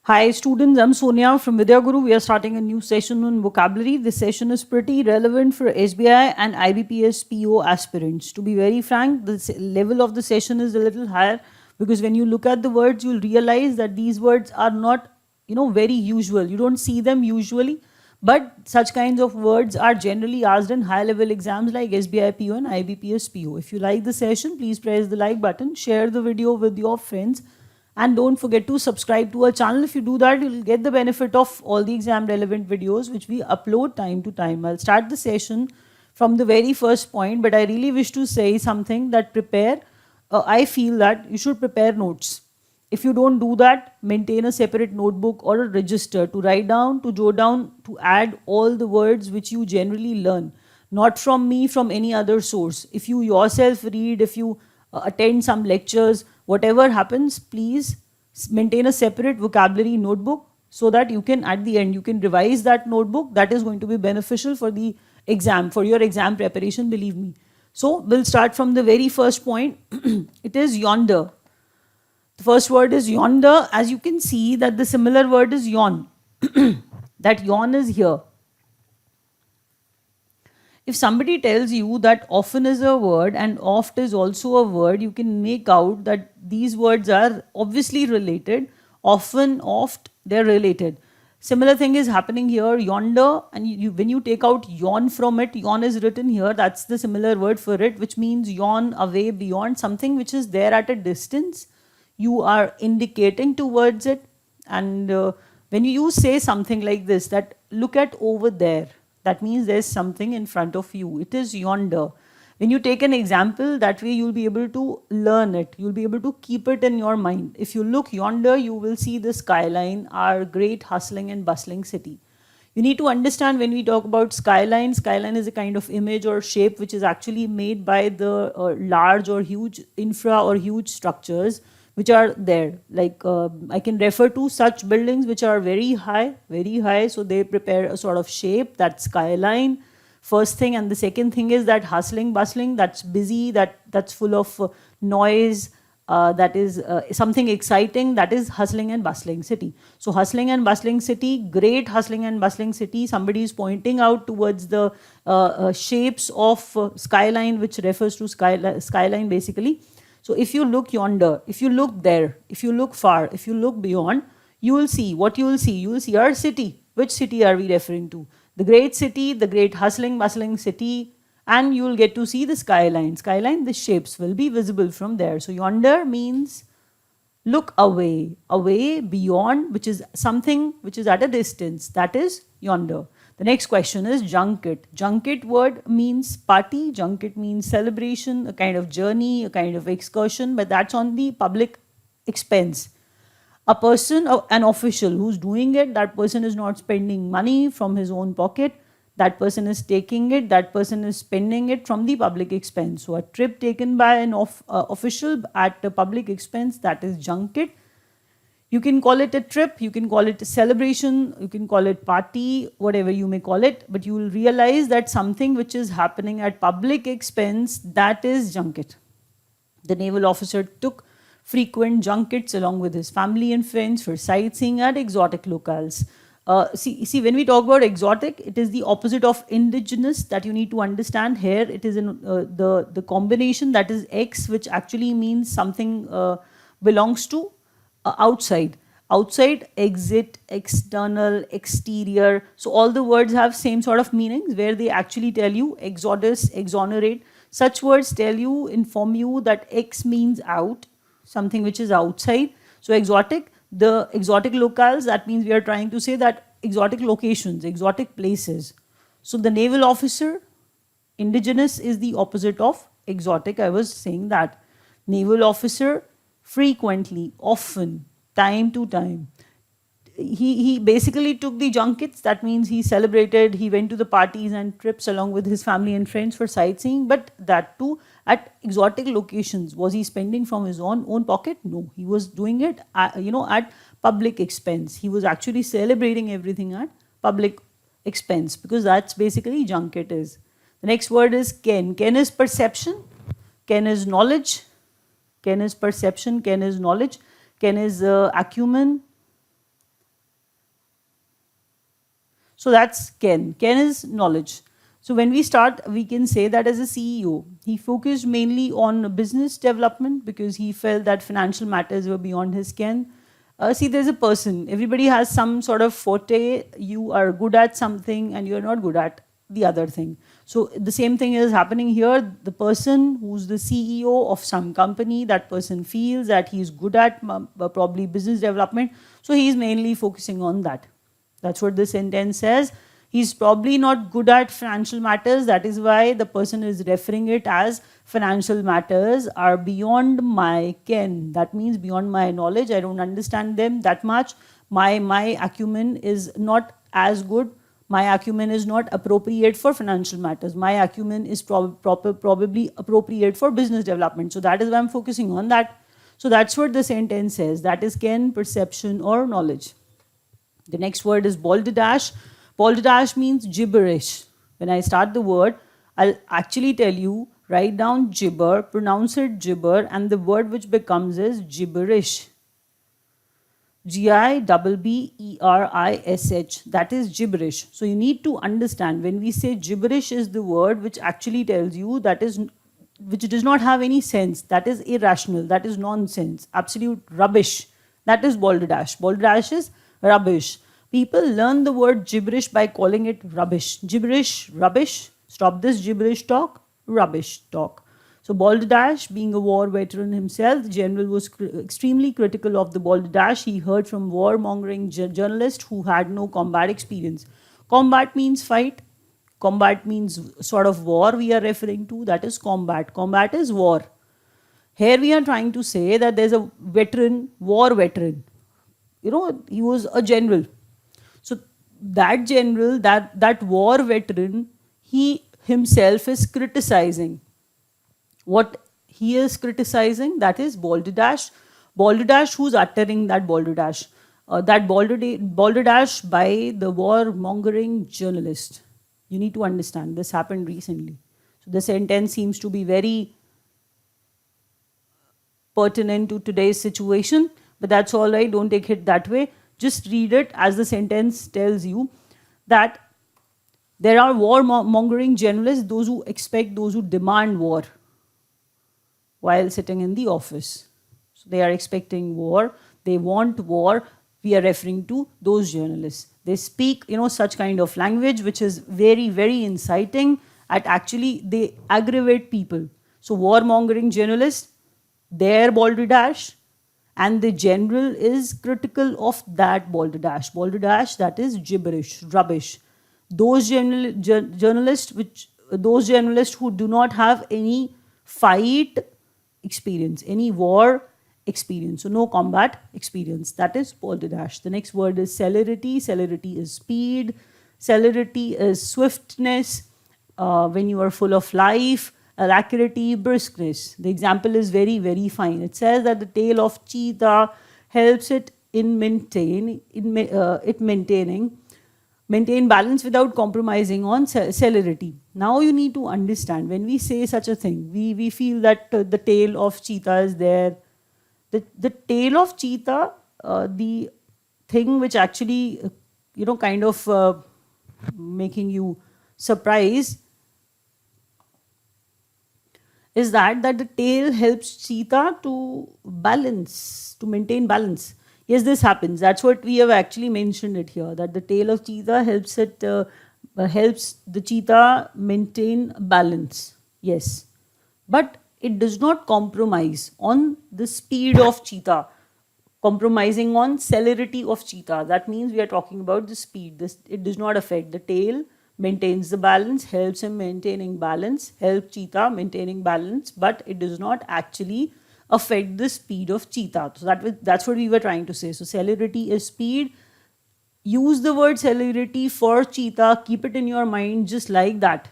Hi students, I'm Sonia from Vidya Guru. We are starting a new session on vocabulary. This session is pretty relevant for SBI and IBPS PO aspirants. To be very frank, the level of the session is a little higher because when you look at the words, you'll realize that these words are not, very usual. You don't see them usually, but such kinds of words are generally asked in high level exams like SBI PO and IBPS PO. If you like the session, please press the like button, share the video with your friends, and don't forget to subscribe to our channel. If you do that, you'll get the benefit of all the exam relevant videos which we upload time to time. I'll start the session from the very first point, but I really wish to say something that I feel that you should prepare notes. If you don't do that, maintain a separate notebook or a register to write down, to jot down, to add all the words which you generally learn, not from me, from any other source. If you yourself read, if you attend some lectures, whatever happens, please maintain a separate vocabulary notebook so that you can, at the end, you can revise that notebook. That is going to be beneficial for the exam, for your exam preparation, believe me. So we'll start from the very first point. It is yonder. The first word is yonder. As you can see that the similar word is yawn. That yawn is here. If somebody tells you that often is a word and oft is also a word, you can make out that these words are obviously related. Often, oft, they're related. Similar thing is happening here, yonder, and when you take out yawn from it, yawn is written here, that's the similar word for it, which means yawn, away, beyond, something which is there at a distance. You are indicating towards it. And when you say something like this, that look at over there, that means there's something in front of you. It is yonder. When you take an example, that way you'll be able to learn it. You'll be able to keep it in your mind. If you look yonder, you will see the skyline, our great hustling and bustling city. You need to understand when we talk about skyline, skyline is a kind of image or shape which is actually made by the large or huge infra or huge structures which are there. Like I can refer to such buildings which are very high, so they prepare a sort of shape, that skyline. First thing, and the second thing is that hustling, bustling, that's busy, that's full of noise, that is something exciting, that is hustling and bustling city. So hustling and bustling city, great hustling and bustling city, somebody is pointing out towards the shapes of skyline, which refers to skyline basically. So if you look yonder, if you look there, if you look far, if you look beyond, you will see what you will see. You will see our city. Which city are we referring to? The great city, the great hustling, bustling city, and you will get to see the skyline. Skyline, the shapes will be visible from there. So yonder means look away, away, beyond, which is something which is at a distance. That is yonder. The next question is junket. Junket word means party. Junket means celebration, a kind of journey, a kind of excursion, but that's on the public expense. A person, an official who's doing it, that person is not spending money from his own pocket. That person is taking it, that person is spending it from the public expense. So a trip taken by an official at the public expense, that is junket. You can call it a trip, you can call it a celebration, you can call it party, whatever you may call it, but you will realize that something which is happening at public expense, that is junket. The naval officer took frequent junkets along with his family and friends for sightseeing at exotic locales. See, when we talk about exotic, it is the opposite of indigenous that you need to understand here. It is in the combination, that is X, which actually means something belongs to outside. Outside, exit, external, exterior. So all the words have same sort of meanings where they actually tell you exodus, exonerate. Such words tell you, inform you that X means out, something which is outside. So exotic, the exotic locales, that means we are trying to say that exotic locations, exotic places. So the naval officer, indigenous is the opposite of exotic. I was saying that. Naval officer, frequently, often, time to time. He basically took the junkets, that means he celebrated, he went to the parties and trips along with his family and friends for sightseeing, but that too at exotic locations. Was he spending from his own pocket? No, he was doing it at public expense. He was actually celebrating everything at public expense, because that's basically junket is. The next word is ken. Ken is perception, ken is knowledge, ken is perception, ken is knowledge, ken is acumen, So that's Ken. Ken is knowledge. So when we start, we can say that as a CEO, he focused mainly on business development because he felt that financial matters were beyond his ken. See, there's a person. Everybody has some sort of forte. You are good at something and you're not good at the other thing. So the same thing is happening here. The person who's the CEO of some company, that person feels that he's good at probably business development. So he's mainly focusing on that. That's what the sentence says. He's probably not good at financial matters. That is why the person is referring it as financial matters are beyond my ken. That means beyond my knowledge. I don't understand them that much. My acumen is not as good. My acumen is not appropriate for financial matters. My acumen is probably appropriate for business development. So that is why I'm focusing on that. So that's what the sentence says. That is ken, perception, or knowledge. The next word is balderdash. Balderdash means gibberish. When I start the word, I'll actually tell you, write down gibber, pronounce it gibber, and the word which becomes is gibberish. Gibberish. That is gibberish. So you need to understand when we say gibberish is the word which actually tells you that is which does not have any sense. That is irrational. That is nonsense. Absolute rubbish. That is balderdash. Balderdash is rubbish. People learn the word gibberish by calling it rubbish. Gibberish, rubbish. Stop this gibberish talk. Rubbish talk. So Balderdash, being a war veteran himself, the general was extremely critical of the Balderdash. He heard from warmongering journalists who had no combat experience. Combat means fight. Combat means sort of war we are referring to. That is combat. Combat is war. Here we are trying to say that there's a veteran, war veteran. You know, he was a general. So that general, that war veteran, he himself is criticizing. What he is criticizing, that is balderdash. Balderdash, who's uttering that balderdash? That balderdash by the war-mongering journalist. You need to understand, this happened recently. So the sentence seems to be very pertinent to today's situation, but that's all right, don't take it that way. Just read it as the sentence tells you that there are war-mongering journalists, those who expect, those who demand war while sitting in the office. So they are expecting war, they want war. We are referring to those journalists. They speak, such kind of language which is very, very inciting, and actually they aggravate people. So warmongering journalists, their balderdash, and the general is critical of that balderdash. Balderdash, that is gibberish, rubbish. Those journalists who do not have any fight experience, any war experience, so no combat experience, that is balderdash. The next word is celerity. Celerity is speed. Celerity is swiftness, when you are full of life. Alacrity, briskness. The example is very, very fine. It says that the tail of cheetah helps it in maintain balance without compromising on celerity. Now you need to understand, when we say such a thing, we feel that the tail of cheetah is there. The tail of cheetah, the thing which actually, kind of making you surprised, is that the tail helps cheetah to maintain balance. Yes, this happens. That's what we have actually mentioned it here, that the tail of cheetah helps the cheetah maintain balance. Yes. But it does not compromise on the speed of cheetah, compromising on celerity of cheetah. That means we are talking about the speed. It does not affect the tail. Maintains the balance, helps him maintaining balance, helps cheetah maintaining balance, but it does not actually affect the speed of cheetah. So that's what we were trying to say. So celerity is speed. Use the word celerity for cheetah. Keep it in your mind just like that.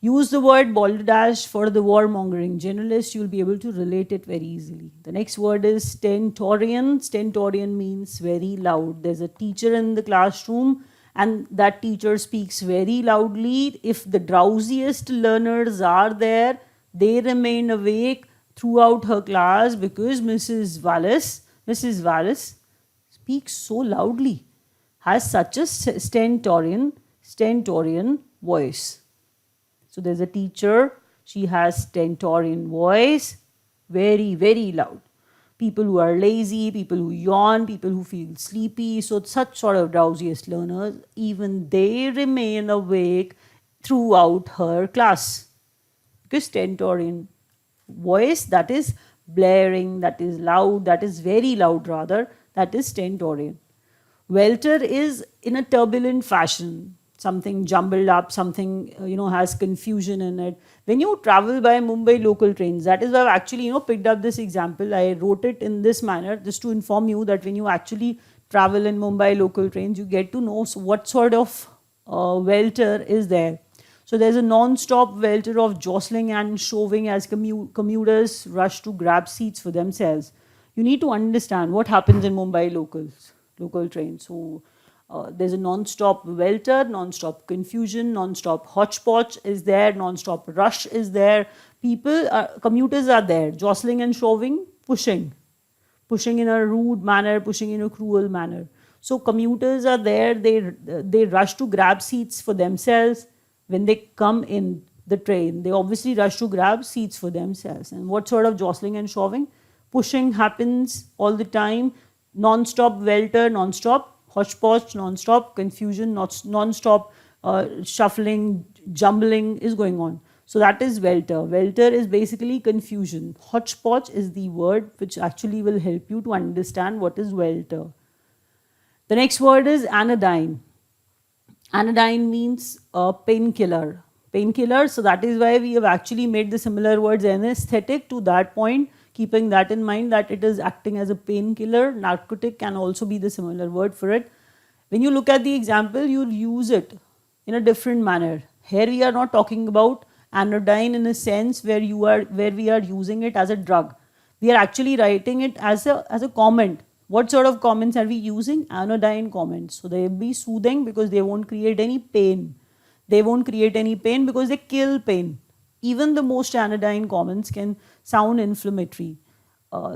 Use the word balderdash for the warmongering journalist. You'll be able to relate it very easily. The next word is stentorian. Stentorian means very loud. There's a teacher in the classroom, and that teacher speaks very loudly. If the drowsiest learners are there, they remain awake throughout her class because Mrs. Wallace speaks so loudly. has such a stentorian voice. So there's a teacher, she has stentorian voice, very, very loud. People who are lazy, people who yawn, people who feel sleepy, so such sort of drowsiest learners, even they remain awake throughout her class. Because stentorian voice, that is blaring, that is loud, that is very loud rather, that is stentorian. Welter is in a turbulent fashion, something jumbled up, something has confusion in it. When you travel by Mumbai local trains, that is why I've actually picked up this example. I wrote it in this manner just to inform you that when you actually travel in Mumbai local trains, you get to know what sort of welter is there. So there's a non-stop welter of jostling and shoving as commuters rush to grab seats for themselves. You need to understand what happens in Mumbai local trains. So there's a non-stop welter, non-stop confusion, non-stop hodgepodge is there, non-stop rush is there. Commuters are there, jostling and shoving, pushing in a rude manner, pushing in a cruel manner. So commuters are there, they rush to grab seats for themselves. When they come in the train, they obviously rush to grab seats for themselves. And what sort of jostling and shoving? Pushing happens all the time, non-stop welter, non-stop hodgepodge, non-stop confusion, non-stop shuffling, jumbling is going on. So that is welter. Welter is basically confusion. Hodgepodge is the word which actually will help you to understand what is welter. The next word is anodyne. Anodyne means a painkiller. Painkiller, so that is why we have actually made the similar words anesthetic to that point, keeping that in mind that it is acting as a painkiller. Narcotic can also be the similar word for it. When you look at the example, you'll use it in a different manner. Here we are not talking about anodyne in a sense where we are using it as a drug. We are actually writing it as a comment. What sort of comments are we using? Anodyne comments. So they will be soothing because they won't create any pain. They won't create any pain because they kill pain. Even the most anodyne comments can sound inflammatory.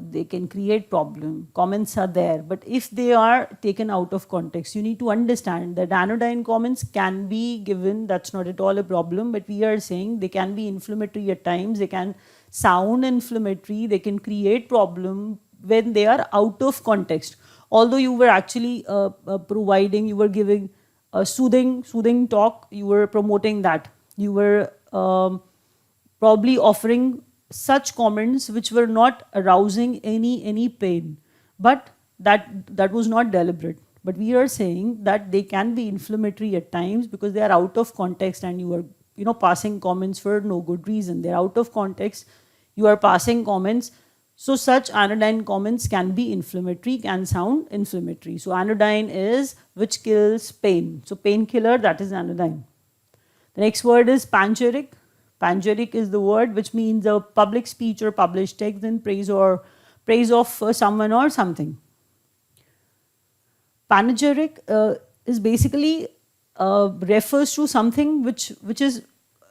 They can create problem. Comments are there, but if they are taken out of context, you need to understand that anodyne comments can be given. That's not at all a problem, but we are saying they can be inflammatory at times. They can sound inflammatory. They can create problem when they are out of context. Although you were actually you were giving a soothing talk, you were promoting that. You were probably offering such comments which were not arousing any pain, but that was not deliberate. But we are saying that they can be inflammatory at times because they are out of context and you are passing comments for no good reason. They're out of context, you are passing comments. So such anodyne comments can be inflammatory, can sound inflammatory. So anodyne is which kills pain. So painkiller, that is anodyne. The next word is panegyric. Panegyric is the word which means a public speech or published text in praise of someone or something. Panegyric is basically refers to something which is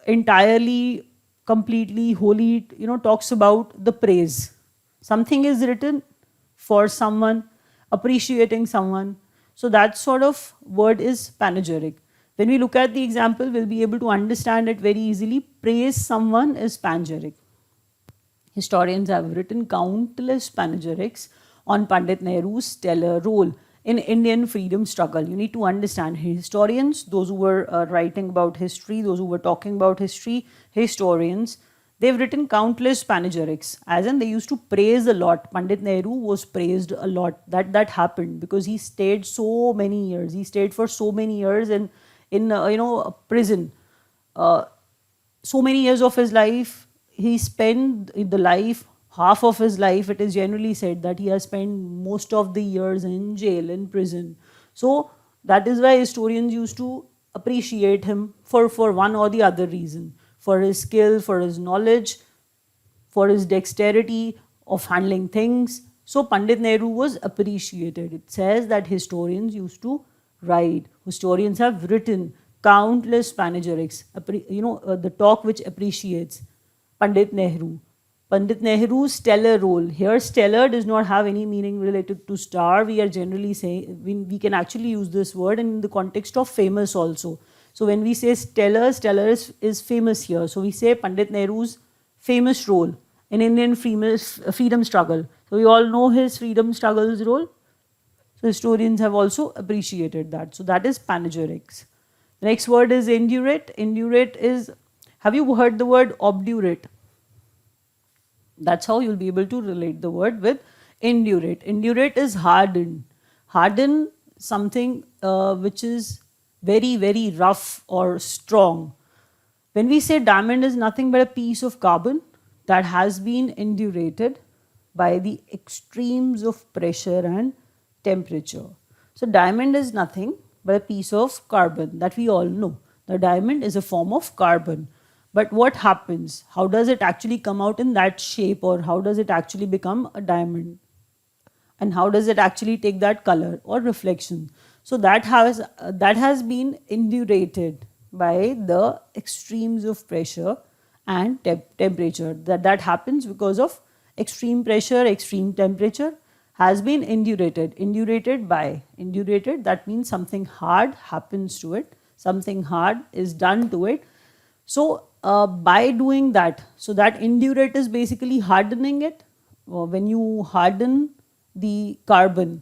entirely, completely, wholly, talks about the praise. Something is written for someone, appreciating someone. So that sort of word is panegyric. When we look at the example, we'll be able to understand it very easily. Praise someone is panegyric. Historians have written countless panegyrics on Pandit Nehru's stellar role in Indian freedom struggle. You need to understand historians, those who were writing about history, those who were talking about history, historians, they've written countless panegyrics, as in they used to praise a lot. Pandit Nehru was praised a lot. That happened because he stayed so many years. He stayed for so many years in prison. So many years of his life, he spent half of his life, it is generally said that he has spent most of the years in jail, in prison. So that is why historians used to appreciate him for one or the other reason, for his skill, for his knowledge, for his dexterity of handling things. So Pandit Nehru was appreciated. It says that historians used to write. Historians have written countless panegyrics. The talk which appreciates Pandit Nehru. Pandit Nehru's stellar role. Here, stellar does not have any meaning related to star. We are generally saying, we can actually use this word in the context of famous also. So when we say stellar, stellar is famous here. So we say Pandit Nehru's famous role in Indian freedom struggle. So we all know his freedom struggle's role. So historians have also appreciated that. So that is panegyrics. The next word is indurate. Indurate is, have you heard the word obdurate? That's how you'll be able to relate the word with indurate. Indurate is harden. Harden something which is very, very rough or strong. When we say diamond is nothing but a piece of carbon that has been indurated by the extremes of pressure and temperature. So diamond is nothing but a piece of carbon that we all know. The diamond is a form of carbon. But what happens? How does it actually come out in that shape, or how does it actually become a diamond? And how does it actually take that color or reflection? So that has been indurated by the extremes of pressure and temperature. That happens because of extreme pressure, extreme temperature has been indurated. Indurated by, indurated, that means something hard happens to it, something hard is done to it. So by doing that, so that indurate is basically hardening it. When you harden the carbon,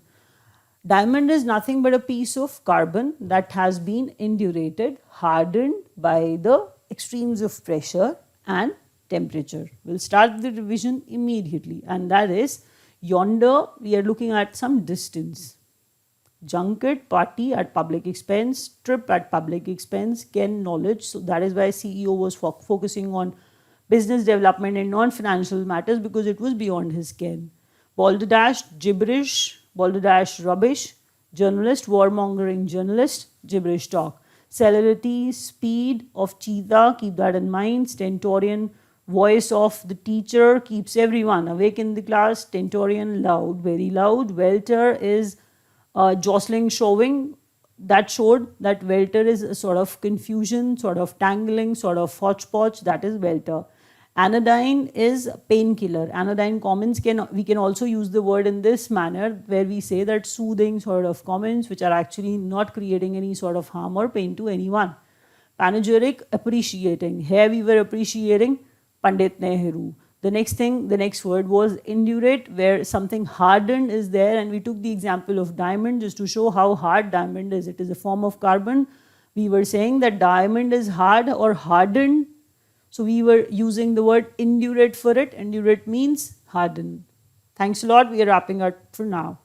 diamond is nothing but a piece of carbon that has been indurated, hardened by the extremes of pressure and temperature. We'll start the revision immediately, and that is, yonder we are looking at some distance. Junket, party at public expense, trip at public expense, gain knowledge. So that is why CEO was focusing on business development and non-financial matters, because it was beyond his ken. Balderdash, gibberish, balderdash, rubbish. Journalist, warmongering journalist, gibberish talk. Celerity, speed of cheetah, keep that in mind. Stentorian, voice of the teacher, keeps everyone awake in the class. Stentorian, loud, very loud. Welter is jostling, showing. That showed that welter is a sort of confusion, sort of tangling, sort of hodgepodge. That is welter. Anodyne is painkiller. Anodyne comments, we can also use the word in this manner, where we say that soothing sort of comments which are actually not creating any sort of harm or pain to anyone. Panegyric, appreciating. Here we were appreciating Pandit Nehru. The next word was indurate, where something hardened is there, and we took the example of diamond just to show how hard diamond is. It is a form of carbon. We were saying that diamond is hard or hardened, so we were using the word indurate for it. Indurate means hardened. Thanks a lot. We are wrapping up for now.